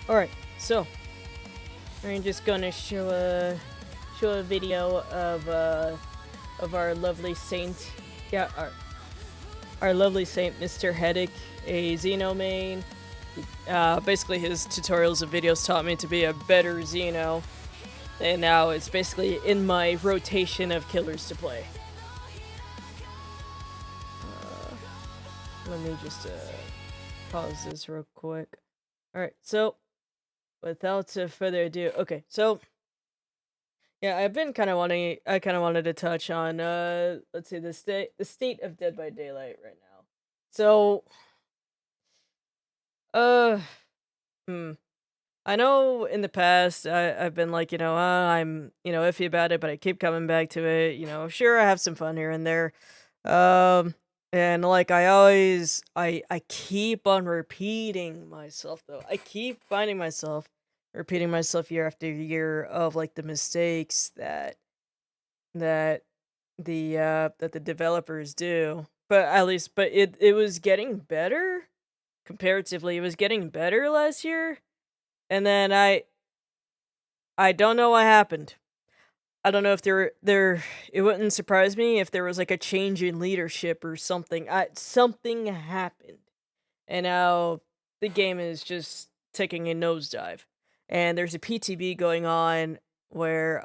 Alright, so I'm just gonna show a video of our lovely saint. Yeah, our lovely saint, Mr. Heddick, a Xeno main. Basically his tutorials and videos taught me to be a better Xeno, and now it's basically in my rotation of killers to play. Let me just pause this real quick. Alright, so without further ado, okay, so yeah, I kind of wanted to touch on let's see, the state of Dead by Daylight right now. So uh hmm, I know in the past I've been like, I'm, iffy about it, but I keep coming back to it. Sure, I have some fun here and there. Um, and like I keep on repeating myself though. I keep finding myself repeating myself year after year of like the mistakes that that the developers do. But it was getting better comparatively. It was getting better last year, and then I don't know what happened. I don't know if there it wouldn't surprise me if there was like a change in leadership or something. Something happened. And now the game is just taking a nosedive. And there's a PTB going on where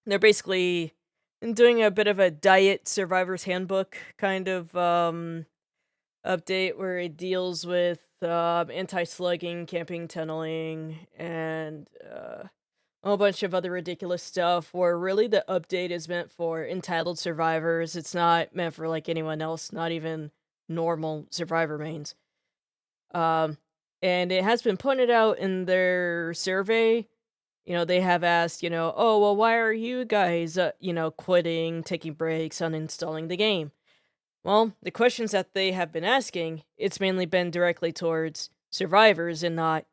they're basically doing a bit of a diet survivor's handbook kind of update where it deals with anti-slugging, camping, tunneling, and a whole bunch of other ridiculous stuff. Where really the update is meant for entitled survivors. It's not meant for like anyone else, not even normal survivor mains. Um, and it has been pointed out in their survey. They have asked, oh well, why are you guys, quitting, taking breaks, uninstalling the game? Well, the questions that they have been asking, it's mainly been directly towards survivors and not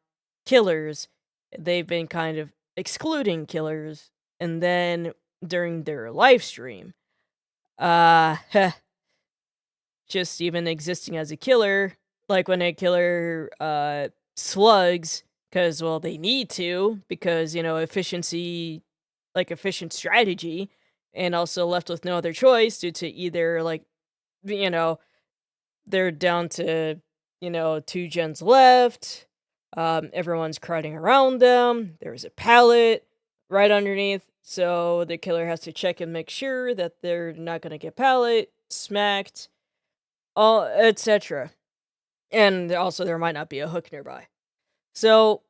killers. They've been kind of excluding killers, and then during their live stream, heh, just even existing as a killer, like when a killer slugs, because well, they need to, because efficiency, like efficient strategy, and also left with no other choice due to either like you know they're down to, 2 gens left. Everyone's crowding around them. There's a pallet right underneath, so the killer has to check and make sure that they're not gonna get pallet smacked, all etc. And also, there might not be a hook nearby. So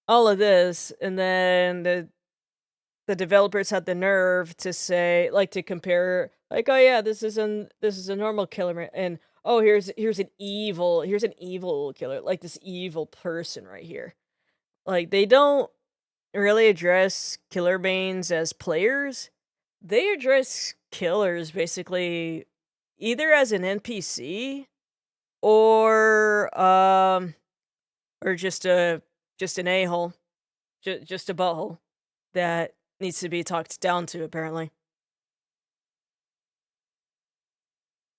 all of this, and then the developers had the nerve to say, like, to compare, like, oh yeah, this is a normal killer, and oh here's an evil killer, like this evil person right here. Like they don't really address killer mains as players. They address killers basically either as an NPC or just an a-hole, just a butthole that needs to be talked down to, apparently.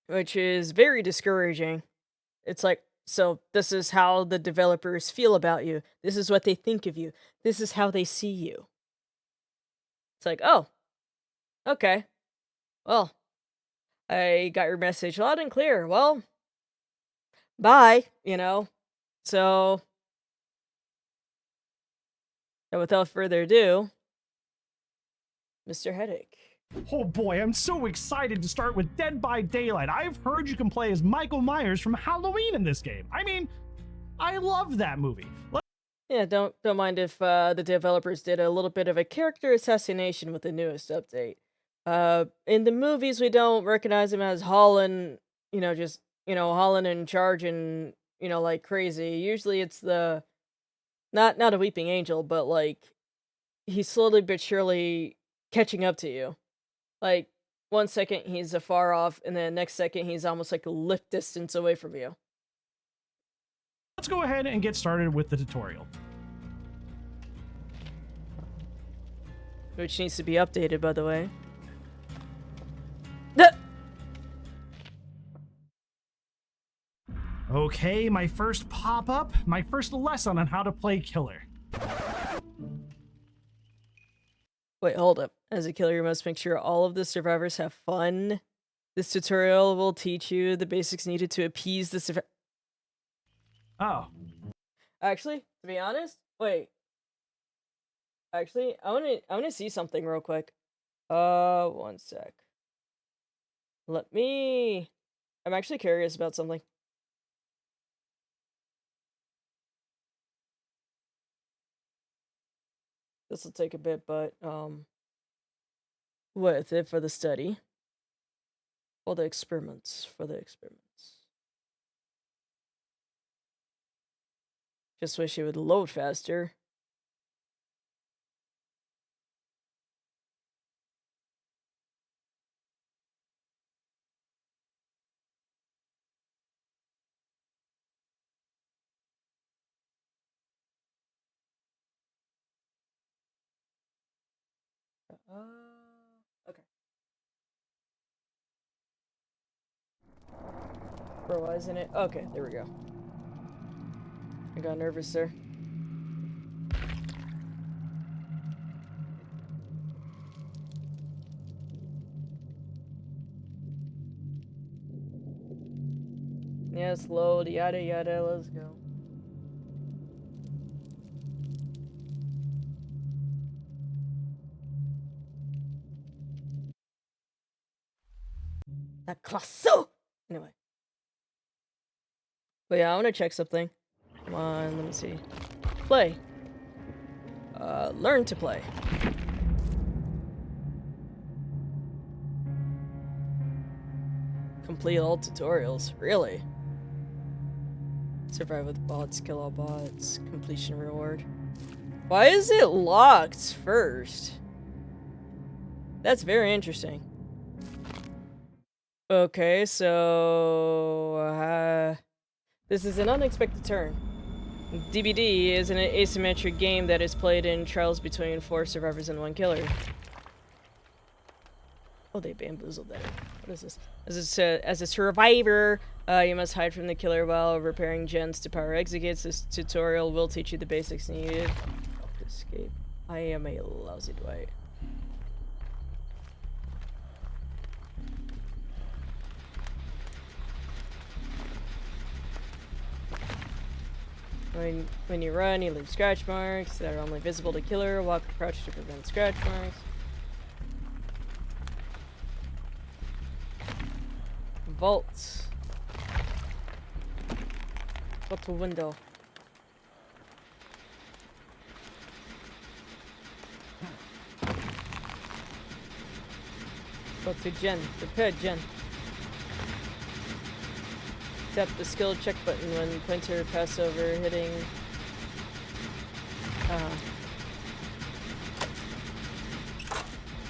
Which is very discouraging. It's like, so this is how the developers feel about you. This is what they think of you. This is how they see you. It's like, oh, okay. Well, I got your message loud and clear. Well, bye. So, without further ado, Mr. Headache. Oh boy, I'm so excited to start with Dead by Daylight. I've heard you can play as Michael Myers from Halloween in this game. I mean, I love that movie. Yeah, don't mind if the developers did a little bit of a character assassination with the newest update. In the movies, we don't recognize him as Holland, just Holland in charge and like crazy. Usually, it's the not a weeping angel, but like he's slowly but surely catching up to you. Like 1 second he's afar off, and then next second he's almost like a lift distance away from you. Let's go ahead and get started with the tutorial. Which needs to be updated, by the way. Okay, my first pop-up, my first lesson on how to play killer. Wait, hold up. As a killer, you must make sure all of the survivors have fun. This tutorial will teach you the basics needed to appease the survivor. Oh, Actually, to be honest, wait. Actually, I wanna see something real quick. One sec. Let me. I'm actually curious about something. This will take a bit, but worth it for the study. For the experiments. For the experiments. Just wish it would load faster. Okay. Bro, why isn't it? Okay, there we go. I got nervous there. Yes, load, yada yada, let's go. That classo! Anyway. But yeah, I wanna check something. Come on, let me see. Play. Learn to play. Complete all tutorials, really? Survive with bots, kill all bots, completion reward. Why is it locked first? That's very interesting. Okay, so this is an unexpected turn. DBD is an asymmetric game that is played in trials between 4 survivors and 1 killer. Oh, they bamboozled that. What is this? As a survivor, you must hide from the killer while repairing gens to power executes. This tutorial will teach you the basics needed to escape. I am a lousy Dwight. When you run, you leave scratch marks that are only visible to killer. Walk or crouch to prevent scratch marks. Vault. Go to window. Go to gen. Repair gen. Tap the skill check button when pointer pass over hitting.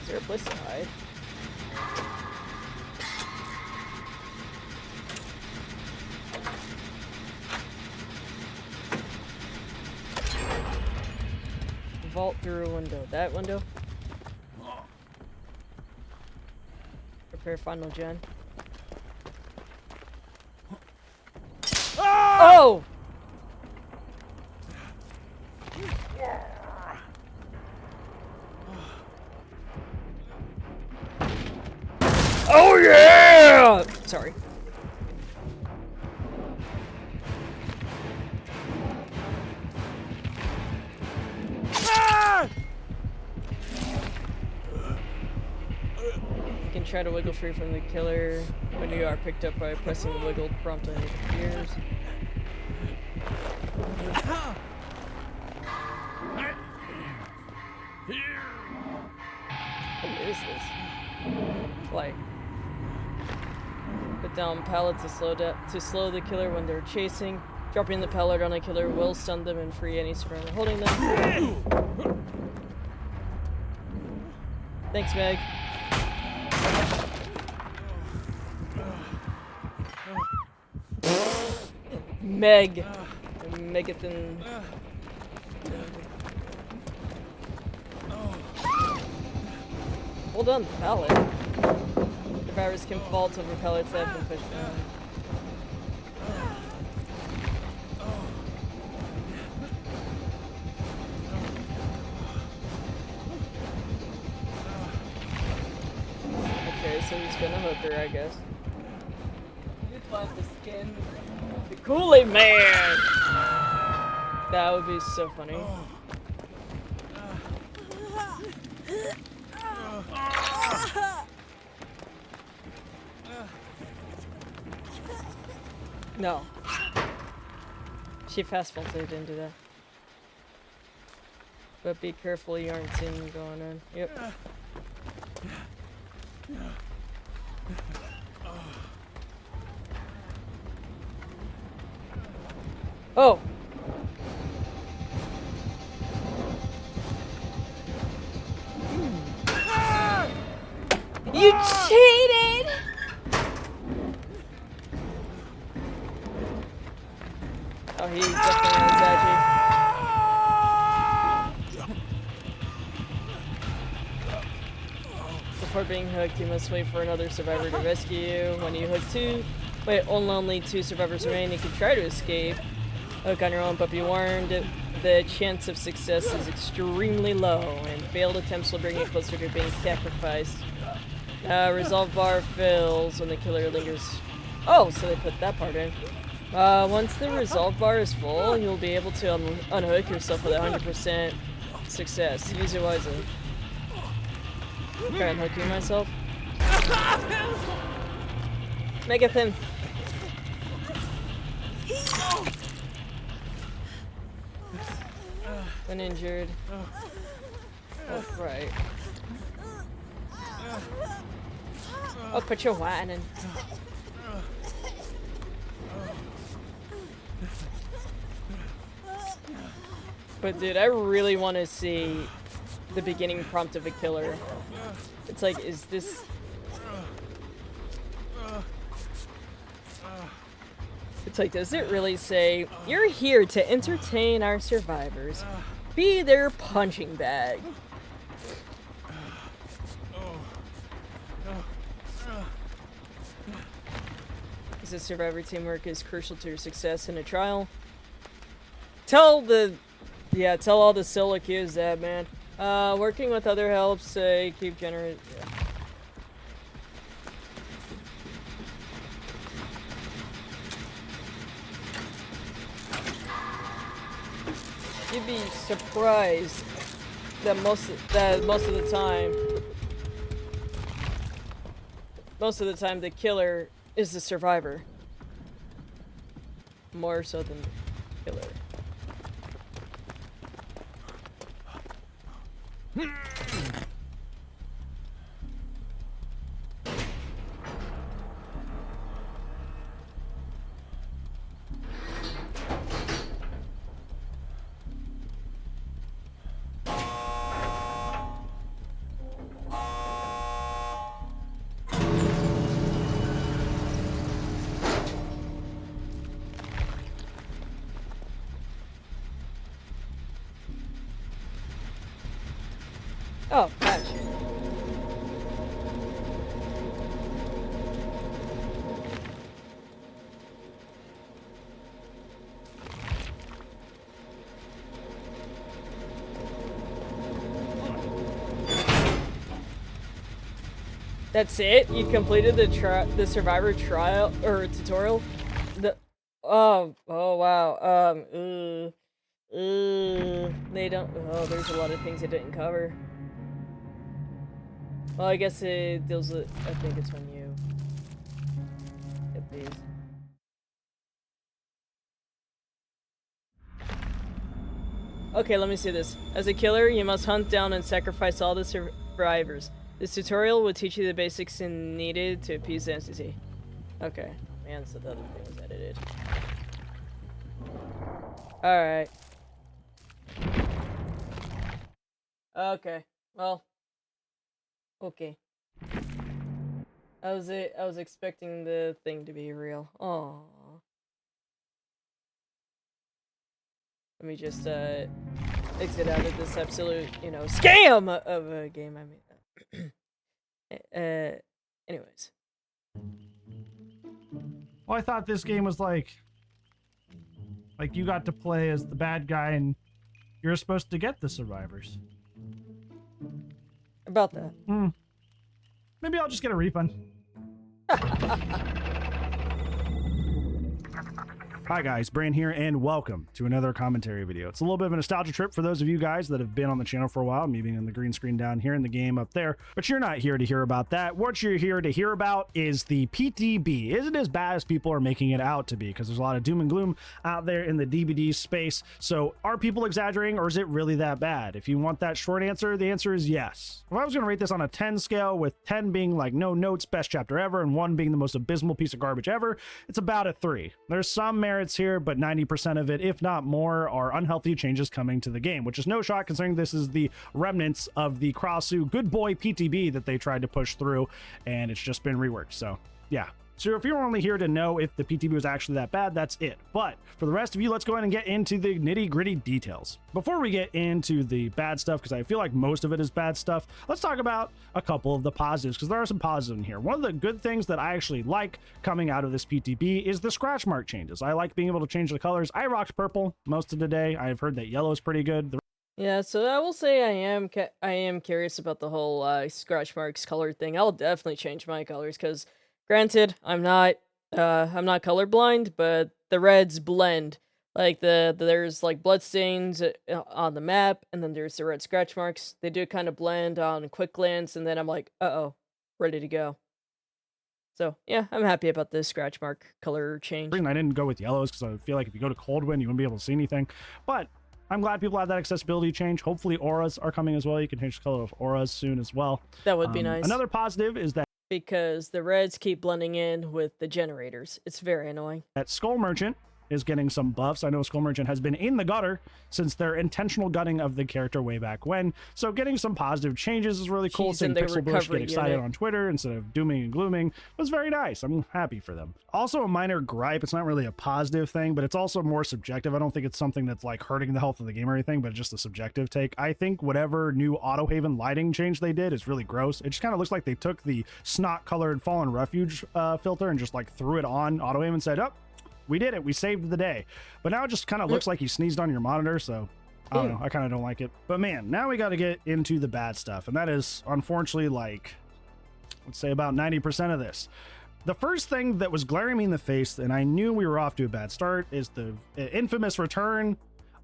Is there a place to hide? Vault through a window. That window? Prepare final gen. Oh! Oh yeah! Sorry. You can try to wiggle free from the killer when you are picked up by pressing the wiggle prompt when it appears. What is this? Like, put down pallet to slow the killer when they're chasing. Dropping the pallet on a killer will stun them and free any survivor holding them. Thanks, Meg. Meg. Megathan. Hold on the pallet. Survivors can fall over pallets that have been pushed down. so he's gonna hook her, I guess. You'd want the skin of the Kool-Aid Man! That would be so funny. No. She fast faulted didn't do that. But be careful you aren't seeing me going in. Yep. Oh! You cheated! Oh, he definitely is edgy. Before being hooked, you must wait for another survivor to rescue you. When you hook only 2 survivors remain. You can try to escape. Hook on your own, but be warned, the chance of success is extremely low, and failed attempts will bring you closer to being sacrificed. Resolve bar fills when the killer lingers. Oh, so they put that part in. Once the resolve bar is full, you'll be able to unhook yourself with 100% success. Use it wisely. Try unhooking myself. Megathin. When injured. Oh, right. Oh, put your whining. But dude, I really want to see the beginning prompt of a killer. It's like, is this... It's like, does it really say, you're here to entertain our survivors. Be their punching bag. Is the survivor teamwork is crucial to your success in a trial? Tell all the solo queues that, man. Working with other helps, keep generate. Yeah. You'd be surprised that most of the time the killer is the survivor. More so than the killer. Oh, gosh. That's it? You completed the survivor trial or tutorial? Oh wow. They don't. Oh, there's a lot of things it didn't cover. Well, I guess it deals with. I think it's when you get these. Okay, let me see this. As a killer, you must hunt down and sacrifice all the survivors. This tutorial will teach you the basics needed to appease the entity. Okay. Man, so the other thing was edited. Alright. Okay. Well. Okay. I was expecting the thing to be real. Oh. Let me just exit out of this absolute, scam of a game. I mean, anyways. Well, I thought this game was like you got to play as the bad guy and you're supposed to get the survivors. About that. Maybe I'll just get a refund. Hi guys, Bran here, and welcome to another commentary video. It's a little bit of a nostalgia trip for those of you guys that have been on the channel for a while, me being on the green screen down here and the game up there, but you're not here to hear about that. What you're here to hear about is the PTB. Is it as bad as people are making it out to be? Because there's a lot of doom and gloom out there in the DVD space. So are people exaggerating, or is it really that bad? If you want that short answer, the answer is yes. If I was going to rate this on a 10 scale, with 10 being like no notes, best chapter ever, and 1 being the most abysmal piece of garbage ever, it's about a 3. There's some merit here, but 90% of it, if not more, are unhealthy changes coming to the game, which is no shock considering this is the remnants of the Krasu good boy PTB that they tried to push through, and it's just been reworked. So yeah. So if you're only here to know if the PTB was actually that bad, that's it. But for the rest of you, let's go ahead and get into the nitty gritty details. Before we get into the bad stuff, because I feel like most of it is bad stuff, let's talk about a couple of the positives, because there are some positives in here. One of the good things that I actually like coming out of this PTB is the scratch mark changes. I like being able to change the colors. I rocked purple most of the day. I've heard that yellow is pretty good. Yeah, so I will say I am curious about the whole scratch marks color thing. I'll definitely change my colors because, granted, I'm not colorblind, but the reds blend. Like there's like blood stains on the map, and then there's the red scratch marks. They do kind of blend on a quick glance, and then I'm like, uh-oh, ready to go. So yeah, I'm happy about this scratch mark color change. I didn't go with yellows because I feel like if you go to Coldwind, you wouldn't be able to see anything, but I'm glad people have that accessibility change. Hopefully auras are coming as well. You can change the color of auras soon as well. That would be nice. Another positive is that because the reds keep blending in with the generators. It's very annoying. That Skull Merchant is getting some buffs. I know Skull Merchant has been in the gutter since their intentional gutting of the character way back when. So getting some positive changes is really cool. Seeing Pixel Bush get excited on Twitter instead of dooming and glooming was very nice. I'm happy for them. Also a minor gripe. It's not really a positive thing, but it's also more subjective. I don't think it's something that's like hurting the health of the game or anything, but just a subjective take. I think whatever new Auto Haven lighting change they did is really gross. It just kind of looks like they took the snot colored Fallen Refuge filter and just like threw it on Auto Haven and said, oh, we did it. We saved the day. But now it just kind of looks like he sneezed on your monitor. So I don't know. I kind of don't like it. But man, now we got to get into the bad stuff. And that is unfortunately like, let's say about 90% of this. The first thing that was glaring me in the face, and I knew we were off to a bad start, is the infamous return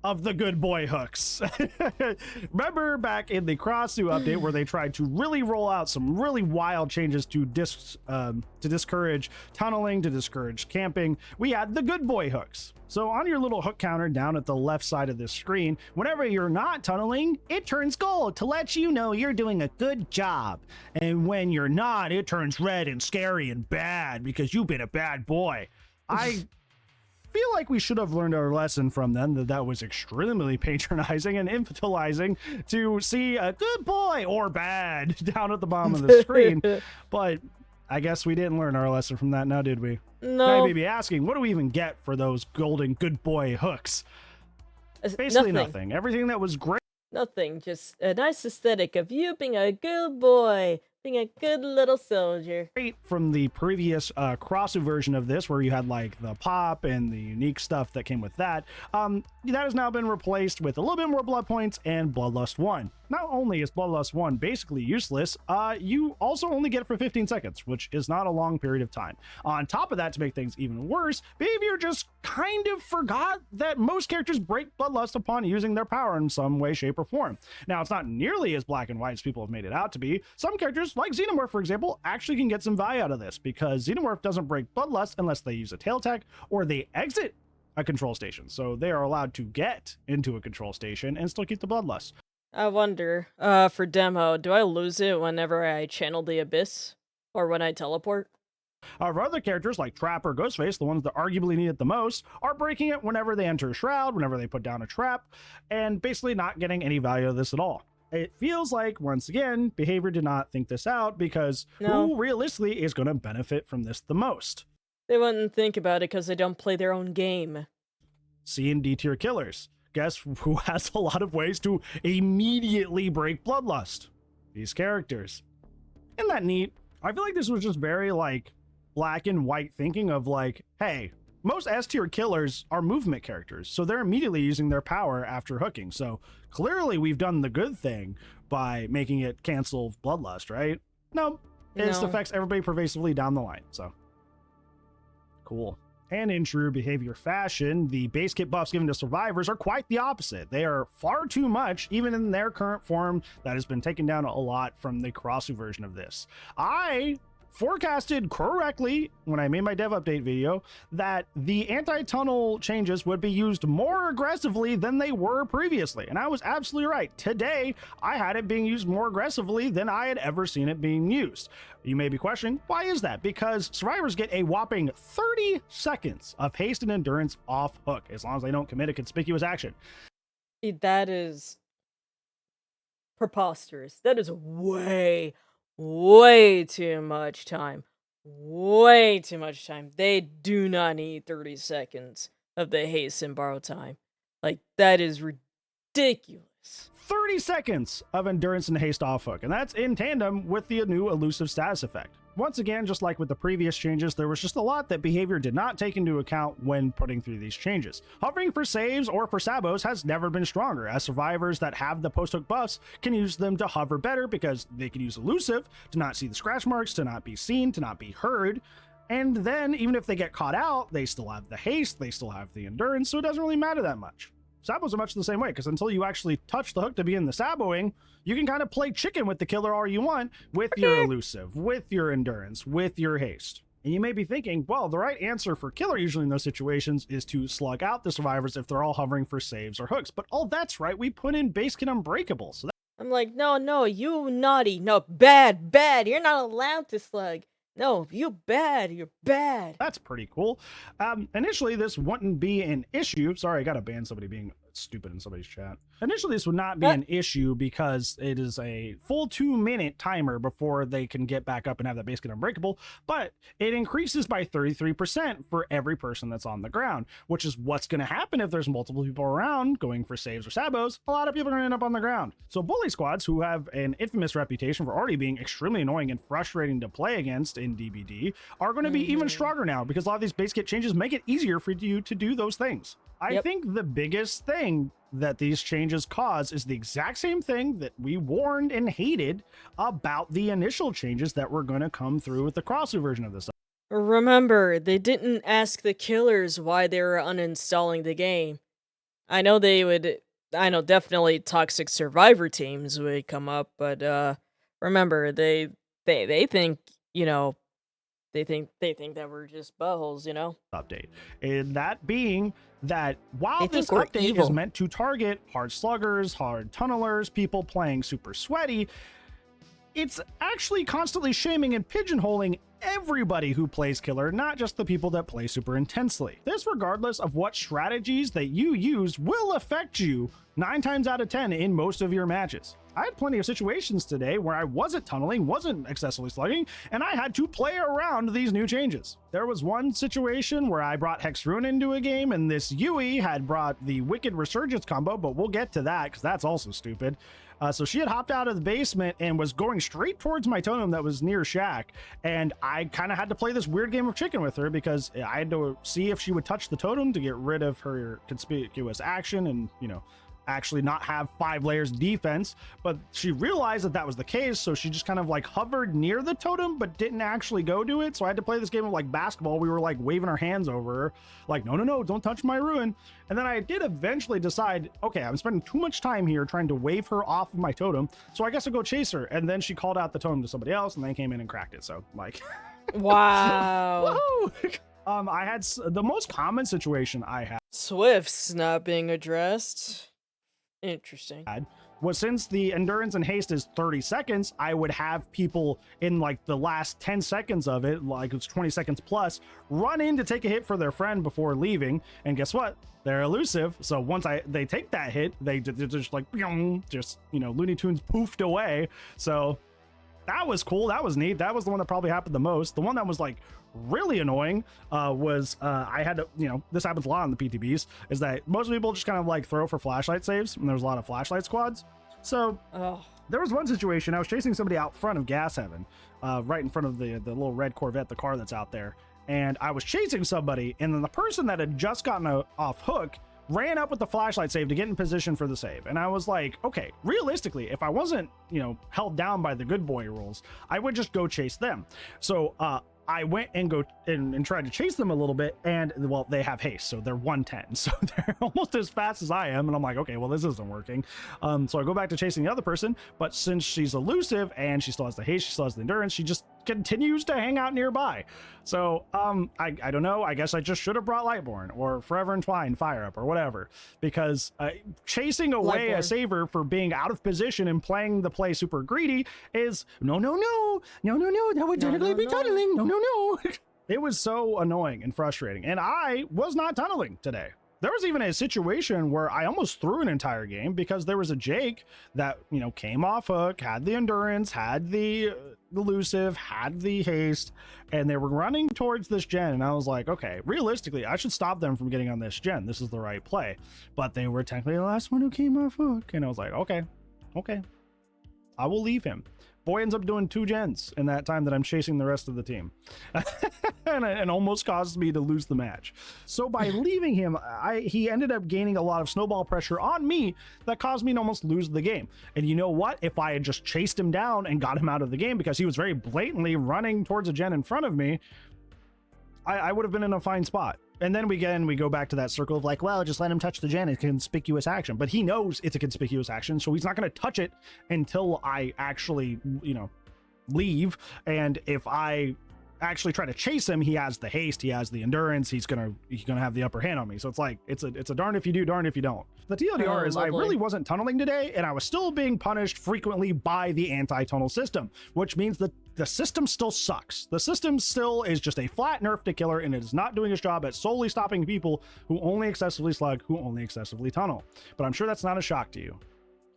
of the good boy hooks. Remember back in the Krasu update where they tried to really roll out some really wild changes to discourage tunneling, to discourage camping. We had the good boy hooks. So on your little hook counter down at the left side of this screen, whenever you're not tunneling, it turns gold to let you know you're doing a good job. And when you're not, it turns red and scary and bad because you've been a bad boy. I feel like we should have learned our lesson from them, that was extremely patronizing and infantilizing to see a good boy or bad down at the bottom of the screen. But I guess we didn't learn our lesson from that now, did we? No. You may be asking, what do we even get for those golden good boy hooks? Basically nothing. Everything that was great. Nothing, just a nice aesthetic of you being a good boy, being a good little soldier. Great from the previous Krasu version of this, where you had like the pop and the unique stuff that came with that. That has now been replaced with a little bit more blood points and Bloodlust 1. Not only is Bloodlust 1 basically useless, you also only get it for 15 seconds, which is not a long period of time. On top of that, to make things even worse, Behavior just kind of forgot that most characters break Bloodlust upon using their power in some way, shape, or form. Now, it's not nearly as black and white as people have made it out to be. Some characters, like Xenomorph, for example, actually can get some value out of this, because Xenomorph doesn't break Bloodlust unless they use a tail tech or they exit a control station. So they are allowed to get into a control station and still keep the Bloodlust. I wonder, for demo, do I lose it whenever I channel the Abyss? Or when I teleport? However, other characters like Trap or Ghostface, the ones that arguably need it the most, are breaking it whenever they enter a shroud, whenever they put down a trap, and basically not getting any value of this at all. It feels like, once again, Behavior did not think this out, because who realistically is going to benefit from this the most? They wouldn't think about it because they don't play their own game. C and D tier killers. Guess who has a lot of ways to immediately break Bloodlust? These characters. Isn't that neat? I feel like this was just very, like, black and white thinking of, like, hey, most S tier killers are movement characters, so they're immediately using their power after hooking. So clearly we've done the good thing by making it cancel Bloodlust, right? No, it just affects everybody pervasively down the line. So cool. And in true behavior fashion, the base kit buffs given to survivors are quite the opposite. They are far too much, even in their current form, that has been taken down a lot from the crossover version of this. I forecasted correctly when I made my dev update video that the anti-tunnel changes would be used more aggressively than they were previously, and I was absolutely right. Today I had it being used more aggressively than I had ever seen it being used. You may be questioning, why is that? Because survivors get a whopping 30 seconds of haste and endurance off hook as long as they don't commit a conspicuous action. That is preposterous. That is way too much time. Way too much time. They do not need 30 seconds of the haste and borrow time. Like, that is ridiculous. 30 seconds of endurance and haste off hook, and that's in tandem with the new elusive status effect. Once again, just like with the previous changes, there was just a lot that behavior did not take into account when putting through these changes. Hovering for saves or for sabos has never been stronger, as survivors that have the post-hook buffs can use them to hover better because they can use elusive to not see the scratch marks, to not be seen, to not be heard. And then even if they get caught out, they still have the haste, they still have the endurance, so it doesn't really matter that much. Sabos are much the same way, because until you actually touch the hook to be in the saboing, you can kind of play chicken with the killer all you want with your elusive, with your endurance, with your haste. And you may be thinking, well, the right answer for killer usually in those situations is to slug out the survivors if they're all hovering for saves or hooks. But oh, that's right, we put in base kit unbreakable. So I'm like, no, you naughty. No, bad. You're not allowed to slug. No, you're bad. That's pretty cool. Initially, this wouldn't be an issue. Sorry, I gotta ban somebody being stupid in somebody's chat. Initially, this would not be an issue because it is a full 2-minute timer before they can get back up and have that base get unbreakable, but it increases by 33% for every person that's on the ground, which is what's going to happen if there's multiple people around going for saves or sabos. A lot of people are going to end up on the ground. So bully squads, who have an infamous reputation for already being extremely annoying and frustrating to play against in DBD, are going to be even stronger now because a lot of these base kit changes make it easier for you to do those things. I think the biggest thing that these changes cause is the exact same thing that we warned and hated about the initial changes that were going to come through with the crossover version of this. Remember, they didn't ask the killers why they were uninstalling the game. I know definitely toxic survivor teams would come up, but remember, they think, they think that we're just buttholes, Update. And that being that while this update is meant to target hard sluggers, hard tunnelers, people playing super sweaty, it's actually constantly shaming and pigeonholing everybody who plays killer, not just the people that play super intensely. This, regardless of what strategies that you use, will affect you 9 times out of 10 in most of your matches. I had plenty of situations today where I wasn't tunneling, wasn't excessively slugging, and I had to play around these new changes. There was one situation where I brought Hex Rune into a game, and this Yui had brought the Wicked Resurgence combo, but we'll get to that because that's also stupid. So she had hopped out of the basement and was going straight towards my totem that was near Shack, and I kind of had to play this weird game of chicken with her because I had to see if she would touch the totem to get rid of her conspicuous action and, actually not have 5 layers of defense. But she realized that that was the case, so she just kind of like hovered near the totem but didn't actually go do it. So I had to play this game of like basketball. We were like waving our hands over her like, no, don't touch my ruin. And then I did eventually decide, okay, I'm spending too much time here trying to wave her off of my totem, so I guess I'll go chase her. And then she called out the totem to somebody else and they came in and cracked it. So like wow. I had the most common situation I had Swifts not being addressed. Interesting. Was since the endurance and haste is 30 seconds, I would have people in like the last 10 seconds of it, like it's 20 seconds plus, run in to take a hit for their friend before leaving. And guess what? They're elusive. So once they take that hit, they're just like, Looney Tunes poofed away. So that was cool. That was neat. That was the one that probably happened the most. The one that was like really annoying was I had to, this happens a lot on the PTBs, is that most people just kind of like throw for flashlight saves, and there's a lot of flashlight squads. So there was one situation, I was chasing somebody out front of Gas Heaven, right in front of the little red Corvette, the car that's out there. And I was chasing somebody, and then the person that had just gotten off hook ran up with the flashlight save to get in position for the save. And I was like, okay, realistically, if I wasn't, held down by the good boy rules, I would just go chase them. So I went and tried to chase them a little bit, and well, they have haste, so they're 110, so they're almost as fast as I am, and I'm like, okay, well, this isn't working. So I go back to chasing the other person, but since she's elusive and she still has the haste, she still has the endurance, she just continues to hang out nearby. So I don't know, I guess I just should have brought Lightborn or Forever Entwined Fire Up or whatever, because chasing away a saver for being out of position and playing the play super greedy is no, that would technically be tunneling. No. It was so annoying and frustrating, and I was not tunneling today. There was even a situation where I almost threw an entire game because there was a Jake that, came off hook, had the endurance, had the elusive, had the haste, and they were running towards this gen. And I was like, okay, realistically, I should stop them from getting on this gen. This is the right play. But they were technically the last one who came off hook. And I was like, okay, I will leave him. Boy ends up doing 2 gens in that time that I'm chasing the rest of the team. and almost caused me to lose the match. So by leaving him, he ended up gaining a lot of snowball pressure on me that caused me to almost lose the game. And you know what? If I had just chased him down and got him out of the game because he was very blatantly running towards a gen in front of me, I would have been in a fine spot. And then we go back to that circle of like, well, just let him touch the gen. It's a conspicuous action. But he knows it's a conspicuous action, so he's not going to touch it until I actually, leave. And if I actually try to chase him, he has the haste, he has the endurance, he's gonna have the upper hand on me. So it's like it's a darn if you do, darn if you don't. The TLDR is lovely. I really wasn't tunneling today, and I was still being punished frequently by the anti-tunnel system, which means that the system still sucks. The system still is just a flat nerf to killer, and it is not doing its job at solely stopping people who only excessively slug, who only excessively tunnel. But I'm sure that's not a shock to you.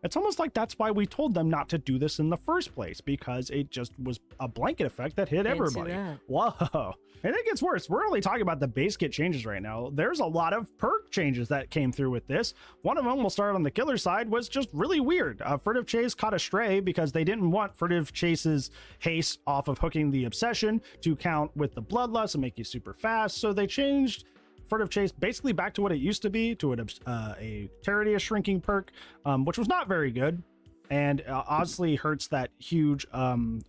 It's almost like that's why we told them not to do this in the first place, because it just was a blanket effect that hit everybody. Whoa. And it gets worse. We're only talking about the base kit changes right now. There's a lot of perk changes that came through with this. One of them, we'll start on the killer side, was just really weird. Furtive Chase caught a stray because they didn't want Furtive Chase's haste off of hooking the obsession to count with the bloodlust and make you super fast. So they changed Furtive Chase basically back to what it used to be, to a Terradia shrinking perk, which was not very good, and honestly hurts that huge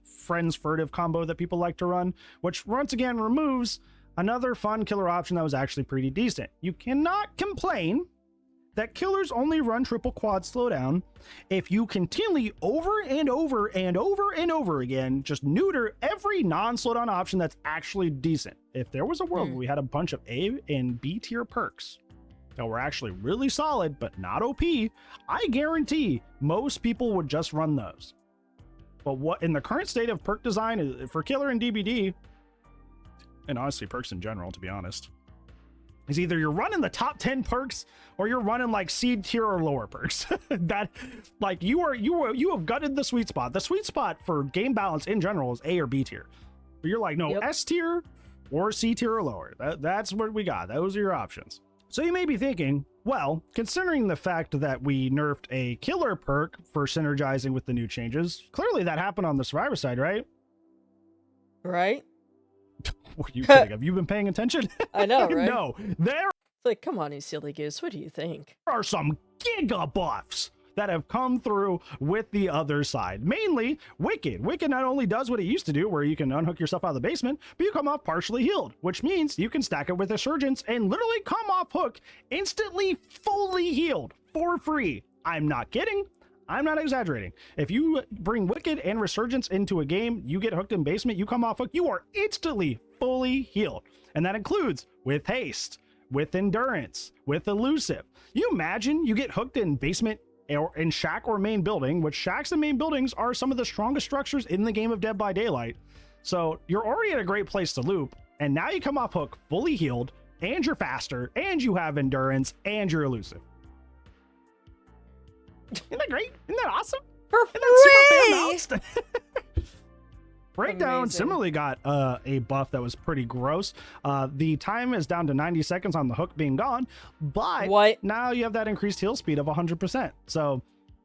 friends furtive combo that people like to run, which once again removes another fun killer option that was actually pretty decent. You cannot complain that killers only run triple quad slowdown if you continually over and over again just neuter every non-slowdown option that's actually decent. If there was a world where we had a bunch of A and B tier perks that were actually really solid but not OP, I guarantee most people would just run those. But what in the current state of perk design is for killer and DBD, and honestly perks in general, to be honest, is either you're running the top 10 perks or you're running like seed tier or lower perks. That like you have gutted the sweet spot. The sweet spot for game balance in general is A or B tier. But you're like, no, S tier or C tier or lower. That's what we got. Those are your options. So you may be thinking, well, considering the fact that we nerfed a killer perk for synergizing with the new changes, clearly that happened on the survivor side, right? Right? What are you kidding? Have you been paying attention? I know, right? No, there It's like, come on, you silly goose. What do you think? are some giga buffs that have come through with the other side. Mainly Wicked. Wicked not only does what it used to do, where you can unhook yourself out of the basement, but you come off partially healed, which means you can stack it with Resurgence and literally come off hook instantly fully healed for free. I'm not kidding. I'm not exaggerating. If you bring Wicked and Resurgence into a game, you get hooked in basement, you come off hook, you are instantly fully healed. And that includes with haste, with endurance, with elusive. You imagine you get hooked in basement or in shack or main building, which shacks and main buildings are some of the strongest structures in the game of Dead by Daylight. So you're already at a great place to loop, and now you come off hook fully healed, and you're faster, and you have endurance, and you're elusive. Isn't that great? Isn't that awesome? For Isn't that free! super fan Breakdown Amazing. similarly got a buff that was pretty gross. The time is down to 90 seconds on the hook being gone, but What? now you have that increased heal speed of 100%. So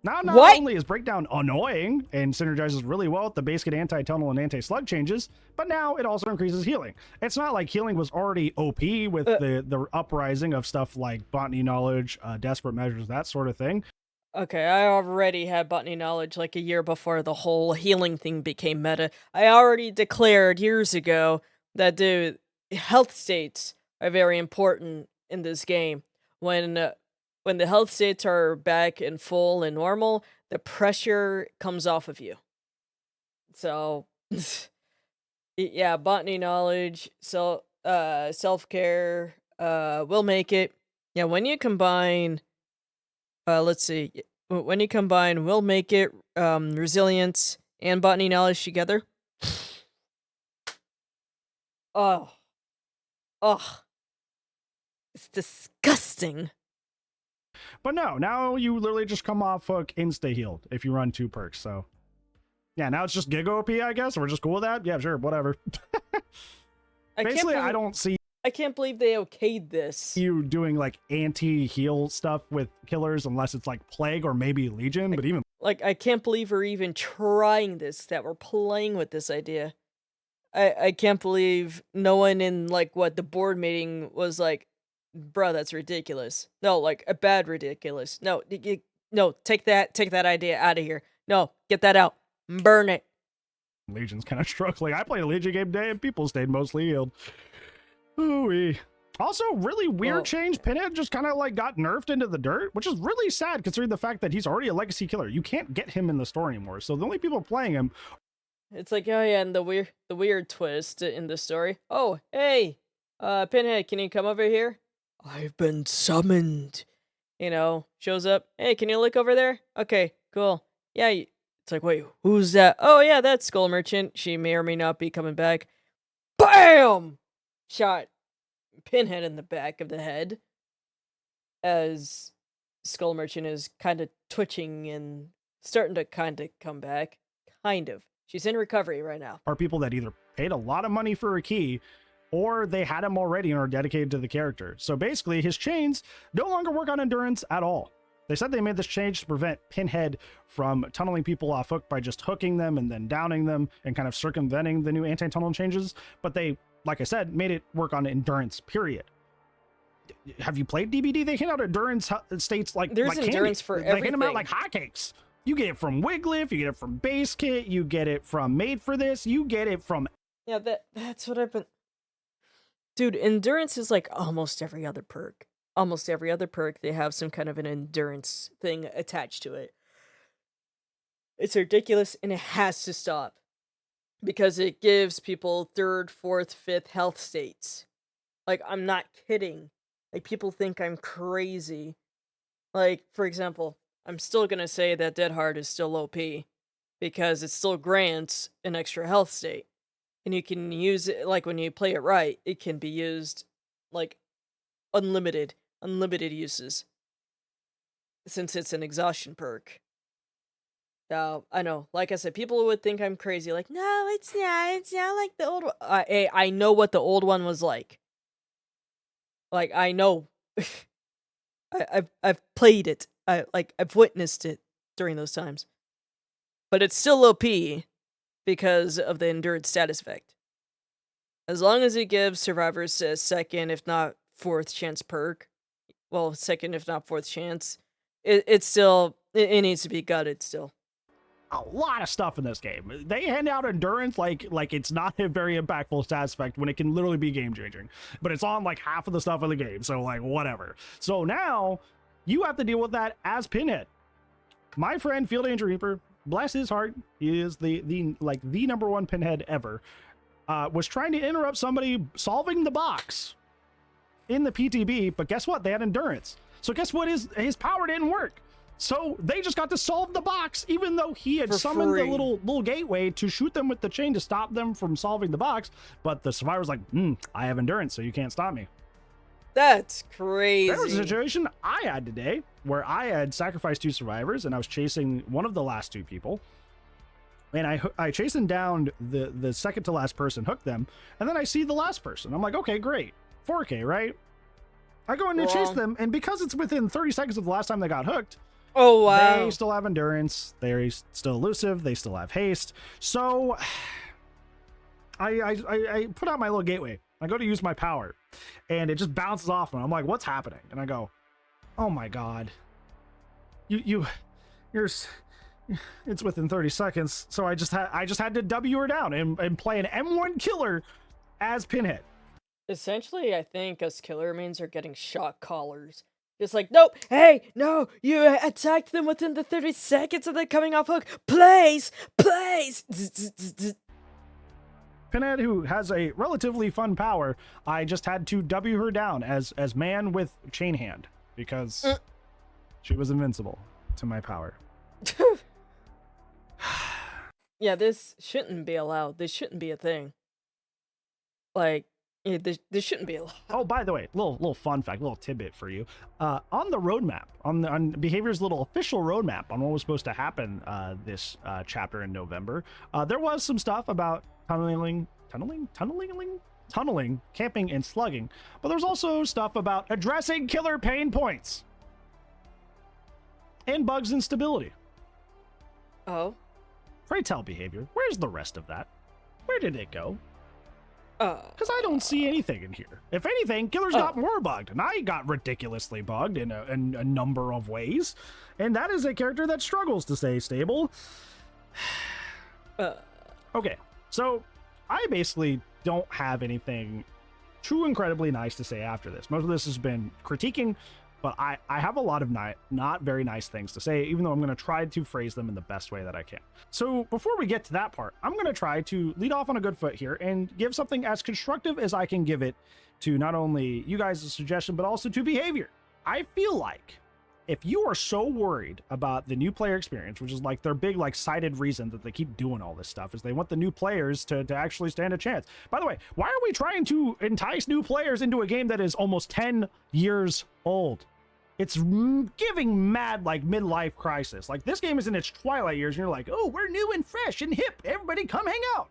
Now, not What? only is Breakdown annoying and synergizes really well with the basic anti-tunnel and anti-slug changes, but now it also increases healing. It's not like healing was already OP with the uprising of stuff like botany knowledge, desperate measures, that sort of thing. Okay, I already had botany knowledge like a year before the whole healing thing became meta. I already declared years ago that, dude, health states are very important in this game. When the health states are back in full and normal, the pressure comes off of you. So, yeah, botany knowledge, self-care, will make it. Yeah, when you combine, let's see, when you combine will make it, resilience, and botany knowledge together, oh, oh, it's disgusting. But no, now you literally just come off hook insta healed if you run 2 perks. So yeah, now it's just Giga OP, I guess. We're just cool with that. Yeah, sure, whatever. Basically, I don't see. I can't believe they okayed this. You doing like anti-heal stuff with killers unless it's like Plague or maybe Legion, but even like, I can't believe we're even trying this, that we're playing with this idea. I can't believe no one in, like, what, the board meeting was like, "Bro, that's ridiculous." No, like, a bad ridiculous. No, no, take that idea out of here. No, get that out. Burn it. Legion's kind of struggling. I played a Legion game today and people stayed mostly healed. Ooh-wee. Also, really weird change. Pinhead just kind of like got nerfed into the dirt, which is really sad considering the fact that he's already a legacy killer. You can't get him in the store anymore. So the only people playing him. It's like, oh yeah, and the weird twist in the story. Oh, hey, Pinhead, can you come over here? I've been summoned. You know, shows up. Hey, can you look over there? Okay, cool. Yeah, it's like, wait, who's that? Oh yeah, that's Skull Merchant. She may or may not be coming back. BAM! Shot Pinhead in the back of the head as Skull Merchant is kind of twitching and starting to kind of come back. Kind of. She's in recovery right now. Are people that either paid a lot of money for a key or they had him already and are dedicated to the character. So basically, his chains no longer work on endurance at all. They said they made this change to prevent Pinhead from tunneling people off hook by just hooking them and then downing them and kind of circumventing the new anti-tunnel changes. But they, like I said, made it work on endurance, period. Have you played DBD? They hand out endurance states like there's like endurance candy. for they everything. hand them out like hotcakes. You get it from Wiglif, you get it from Base Kit, you get it from Made for This, you get it from... Yeah, that's what I've been... Dude, endurance is like almost every other perk. Almost every other perk, they have some kind of an endurance thing attached to it. It's ridiculous, and it has to stop. Because it gives people 3rd, 4th, 5th health states. Like, I'm not kidding. Like, people think I'm crazy. Like, for example, I'm still gonna say that Dead Hard is still OP. Because it still grants an extra health state. And you can use it, like, when you play it right, it can be used, like, unlimited uses. Since it's an exhaustion perk. Now, I know, like I said, people would think I'm crazy, like, no, it's not like the old one. I know what the old one was like. Like, I know. I've played it. I've witnessed it during those times. But it's still OP because of the endurance status effect. As long as it gives survivors a 2nd, if not 4th chance perk, well, 2nd, if not 4th chance, it's still, it needs to be gutted still. A lot of stuff in this game. They hand out endurance like it's not a very impactful status effect when it can literally be game changing. But it's on like half of the stuff in the game, so like whatever. So now you have to deal with that as Pinhead. My friend Field Angel Reaper, bless his heart, he is the number 1 Pinhead ever. Was trying to interrupt somebody solving the box in the PTB, but guess what? They had endurance. So guess what? His power didn't work. So they just got to solve the box, even though he had summoned the little gateway to shoot them with the chain to stop them from solving the box. But the survivor's like, I have endurance, so you can't stop me. That's crazy. There was a situation I had today where I had sacrificed 2 survivors and I was chasing one of the last 2 people. And I chased them down the second to last person, hooked them, and then I see the last person. I'm like, okay, great. 4K, right? I go in and chase them, and because it's within 30 seconds of the last time they got hooked, Oh, They wow. still have endurance. They're still elusive. They still have haste. So I put out my little gateway. I go to use my power, and it just bounces off, and I'm like, "What's happening?" And I go, "Oh my god, you're it's within 30 seconds." So I just had to W her down and play an M1 killer as Pinhead. Essentially, I think us killer mains are getting shot callers. Just like, nope, hey, no, you attacked them within the 30 seconds of them coming off hook. Please, please. Pinhead, who has a relatively fun power, I just had to W her down as man with chain hand because she was invincible to my power. Yeah, this shouldn't be allowed. This shouldn't be a thing. Like, yeah, this shouldn't be allowed. Oh, by the way, little fun fact, little tidbit for you. On the roadmap, on Behavior's little official roadmap on what was supposed to happen this chapter in November, there was some stuff about tunneling, camping, and slugging. But there's also stuff about addressing killer pain points and bugs and stability. Oh. Pray tell, Behavior, where's the rest of that? Where did it go? Because I don't see anything in here. If anything, Killer's got more bugged, and I got ridiculously bugged in a number of ways. And that is a character that struggles to stay stable. Okay, so I basically don't have anything too incredibly nice to say after this. Most of this has been critiquing, but I have a lot of not very nice things to say, even though I'm going to try to phrase them in the best way that I can. So before we get to that part, I'm going to try to lead off on a good foot here and give something as constructive as I can give it to not only you guys' a suggestion, but also to Behavior. I feel like if you are so worried about the new player experience, which is like their big like cited reason that they keep doing all this stuff, is they want the new players to actually stand a chance. By the way, why are we trying to entice new players into a game that is almost 10 years old? It's giving mad like midlife crisis. Like this game is in its twilight years and you're like, oh, we're new and fresh and hip. Everybody come hang out.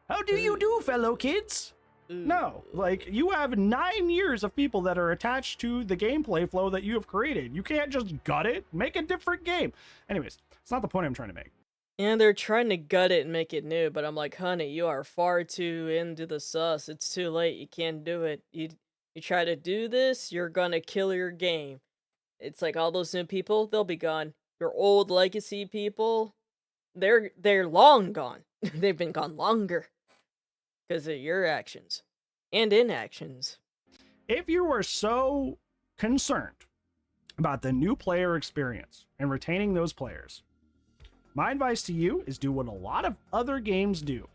How do you do, fellow kids? No, like you have 9 years of people that are attached to the gameplay flow that you have created. You can't just gut it, make a different game. Anyways, it's not the point I'm trying to make. And they're trying to gut it and make it new, but I'm like, honey, you are far too into the sus. It's too late. You can't do it. You try to do this, you're gonna kill your game. It's like all those new people, they'll be gone. Your old legacy people, they're long gone. They've been gone longer because of your actions and inactions. If you are so concerned about the new player experience and retaining those players, my advice to you is do what a lot of other games do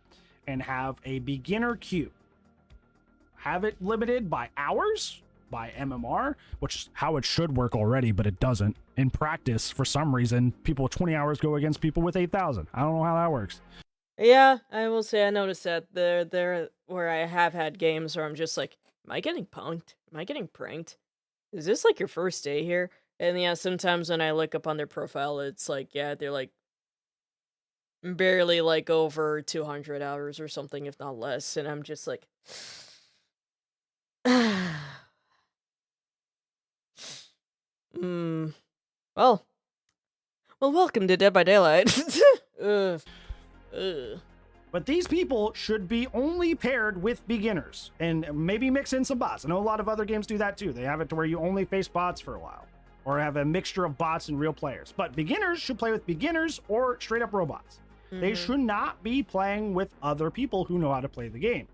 and have a beginner queue. Have it limited by hours, by MMR, which is how it should work already, but it doesn't. In practice, for some reason, people with 20 hours go against people with 8,000. I don't know how that works. Yeah, I will say I noticed that there where I have had games where I'm just like, am I getting punked? Am I getting pranked? Is this like your first day here? And yeah, sometimes when I look up on their profile, it's like, yeah, they're like barely like over 200 hours or something, if not less. And I'm just like, mm, well, welcome to Dead by Daylight. Ugh. Ugh. But these people should be only paired with beginners and maybe mix in some bots. I know a lot of other games do that too. They have it to where you only face bots for a while or have a mixture of bots and real players. But beginners should play with beginners or straight up robots. They should not be playing with other people who know how to play the game.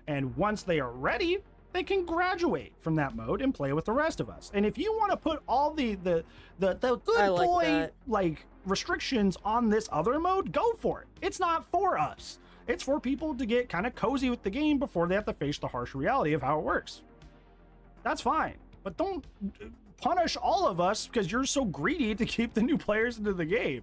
And once they are ready, they can graduate from that mode and play with the rest of us. And if you want to put all the good boy like restrictions on this other mode, go for it. It's not for us. It's for people to get kind of cozy with the game before they have to face the harsh reality of how it works. That's fine, but don't punish all of us because you're so greedy to keep the new players into the game.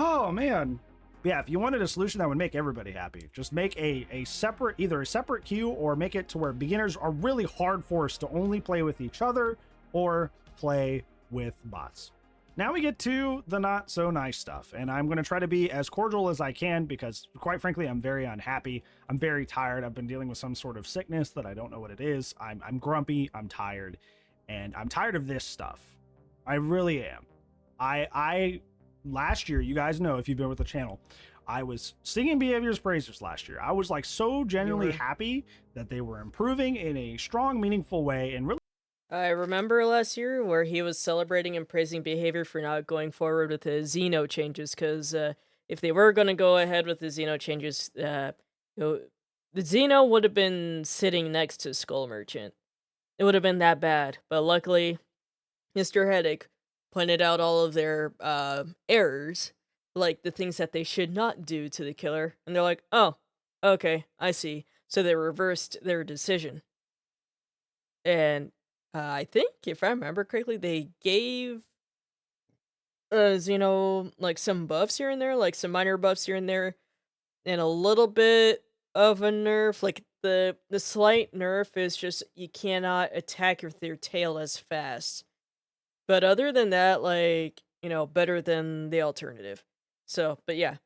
Oh man. Yeah, if you wanted a solution that would make everybody happy, just make a separate, either a separate queue or make it to where beginners are really hard forced to only play with each other or play with bots. Now we get to the not so nice stuff, and I'm going to try to be as cordial as I can because, quite frankly, I'm very unhappy. I'm very tired. I've been dealing with some sort of sickness that I don't know what it is. I'm grumpy. I'm tired, and I'm tired of this stuff. I really am. I last year, you guys know if you've been with the channel, I was singing BHVR's praises last year. I was like so genuinely happy that they were improving in a strong, meaningful way, and really. I remember last year where he was celebrating and praising behavior for not going forward with the Xeno changes, because if they were going to go ahead with the Xeno changes, you know, the Xeno would have been sitting next to Skull Merchant. It would have been that bad, but luckily, Mr. Headache pointed out all of their errors, like the things that they should not do to the killer, and they're like, "Oh, okay, I see." So they reversed their decision, and I think if I remember correctly, they gave Xeno like some buffs here and there, like some minor buffs here and there, and a little bit of a nerf. Like the slight nerf is just you cannot attack with your tail as fast. But other than that, like, better than the alternative. So, but yeah,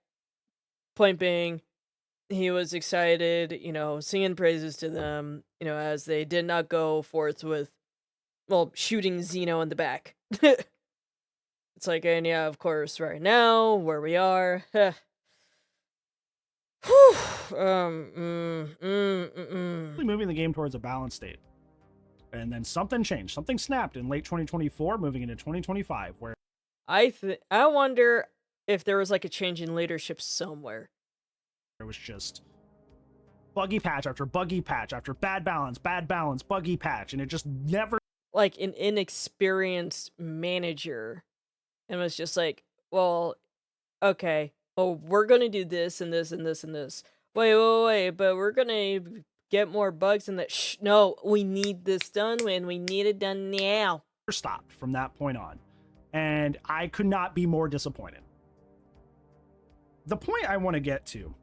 point being, he was excited, singing praises to them, as they did not go forth with, well, shooting Xeno in the back. It's like, and yeah, of course, right now, where we are, whew, moving the game towards a balanced state. And then something changed. Something snapped in late 2024, moving into 2025, where I wonder if there was like a change in leadership somewhere. It was just buggy patch after buggy patch after bad balance, buggy patch, and it just never. Like an inexperienced manager, and was just like, well, okay, well, we're gonna do this and this and this and this. Wait, but we're gonna get more bugs in that. No, we need this done, and we need it done now. Stopped from that point on, and I could not be more disappointed. The point I want to get to,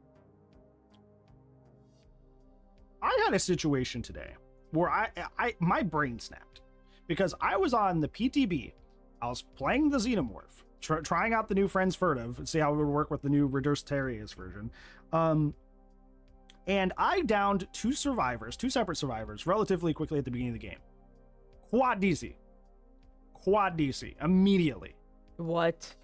I had a situation today where my brain snapped because I was on the PTB. I was playing the Xenomorph, trying out the new Friends Furtive, see how it would work with the new Reductarius version. And I downed two separate survivors, relatively quickly at the beginning of the game. Quad DC, immediately. What?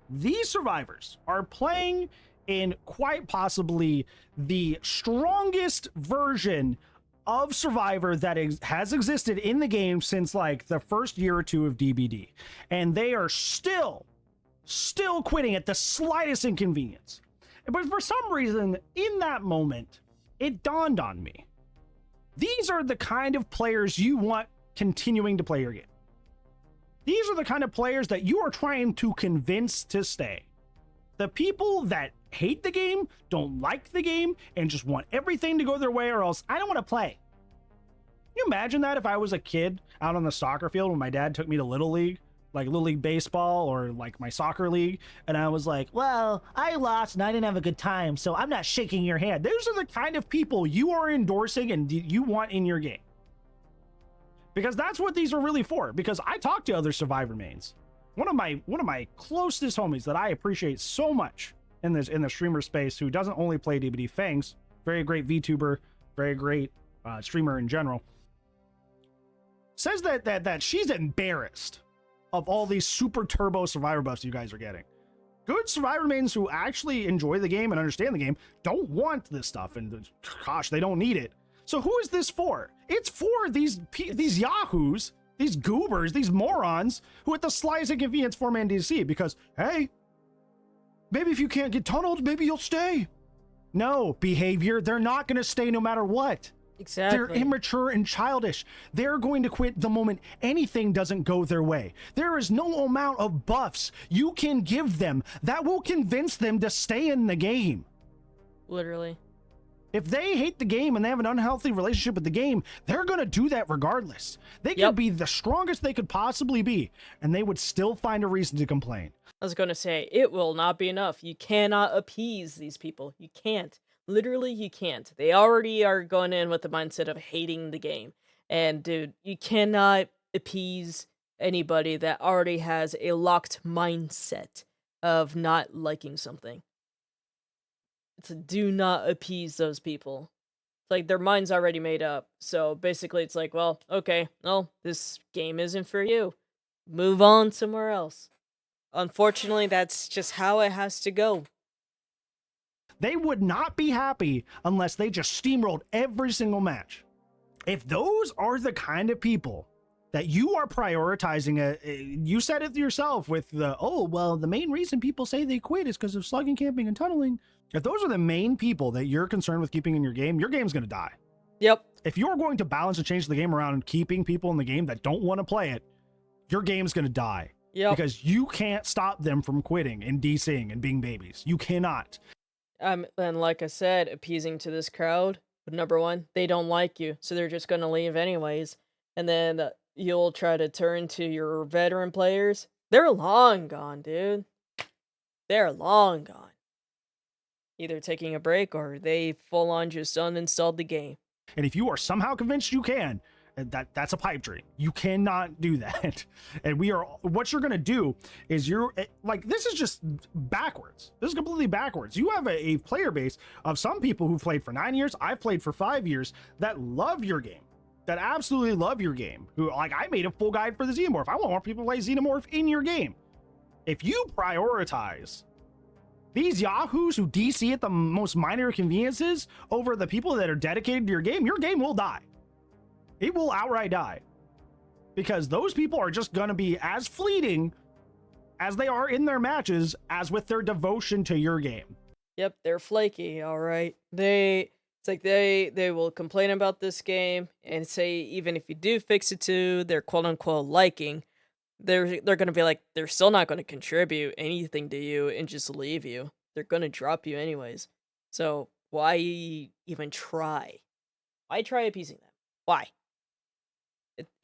These survivors are playing in quite possibly the strongest version of Survivor that has existed in the game since like the first year or two of DBD. And they are still quitting at the slightest inconvenience. But for some reason, in that moment, it dawned on me. These are the kind of players you want continuing to play your game. These are the kind of players that you are trying to convince to stay. The people that hate the game, don't like the game, and just want everything to go their way or else I don't want to play. Can you imagine that if I was a kid out on the soccer field when my dad took me to Little League, like Little League Baseball or like my soccer league, and I was like, well, I lost and I didn't have a good time, so I'm not shaking your hand. Those are the kind of people you are endorsing and you want in your game. Because that's what these are really for. Because I talk to other Survivor mains. One of my closest homies that I appreciate so much in the streamer space, who doesn't only play DBD, Fangs, very great VTuber, very great streamer in general, says that she's embarrassed of all these super turbo Survivor buffs you guys are getting. Good Survivor mains who actually enjoy the game and understand the game don't want this stuff, and gosh, they don't need it. So who is this for? It's for these yahoos, these goobers, these morons who at the slightest inconvenience form NDC because, hey, maybe if you can't get tunneled, maybe you'll stay. No, behavior, they're not going to stay no matter what. Exactly. They're immature and childish. They're going to quit the moment anything doesn't go their way. There is no amount of buffs you can give them that will convince them to stay in the game. Literally. If they hate the game and they have an unhealthy relationship with the game, they're going to do that regardless. They could be the strongest they could possibly be, and they would still find a reason to complain. I was going to say, it will not be enough. You cannot appease these people. You can't. Literally, you can't. They already are going in with the mindset of hating the game. And dude, you cannot appease anybody that already has a locked mindset of not liking something. Do not appease those people. like their mind's already made up. So basically, it's like, well, okay, no, this game isn't for you. Move on somewhere else. Unfortunately, that's just how it has to go. They would not be happy unless they just steamrolled every single match. If those are the kind of people that you are prioritizing, you said it yourself with the, oh, well, the main reason people say they quit is because of slugging, camping, and tunneling. If those are the main people that you're concerned with keeping in your game's going to die. Yep. If you're going to balance and change the game around and keeping people in the game that don't want to play it, your game's going to die. Yep. Because you can't stop them from quitting and DCing and being babies. You cannot. And like I said, appeasing to this crowd. But number one, they don't like you, so they're just gonna leave anyways. And then you'll try to turn to your veteran players. They're long gone, dude. They're long gone. Either taking a break or they full on just uninstalled the game. And if you are somehow convinced you can, that's a pipe dream. You cannot do that. And what you're going to do is this is just backwards. This is completely backwards. You have a player base of some people who've played for 9 years. I've played for 5 years that love your game, that absolutely love your game. Who, like, I made a full guide for the Xenomorph. I want more people to play Xenomorph in your game. If you prioritize these yahoos who DC at the most minor conveniences over the people that are dedicated to your game will die. It will outright die, because those people are just going to be as fleeting as they are in their matches as with their devotion to your game. Yep, they're flaky, all right. It's like they will complain about this game and say even if you do fix it to their quote unquote liking, they're going to be like they're still not going to contribute anything to you and just leave you. They're going to drop you anyways. So why even try? Why try appeasing them? Why?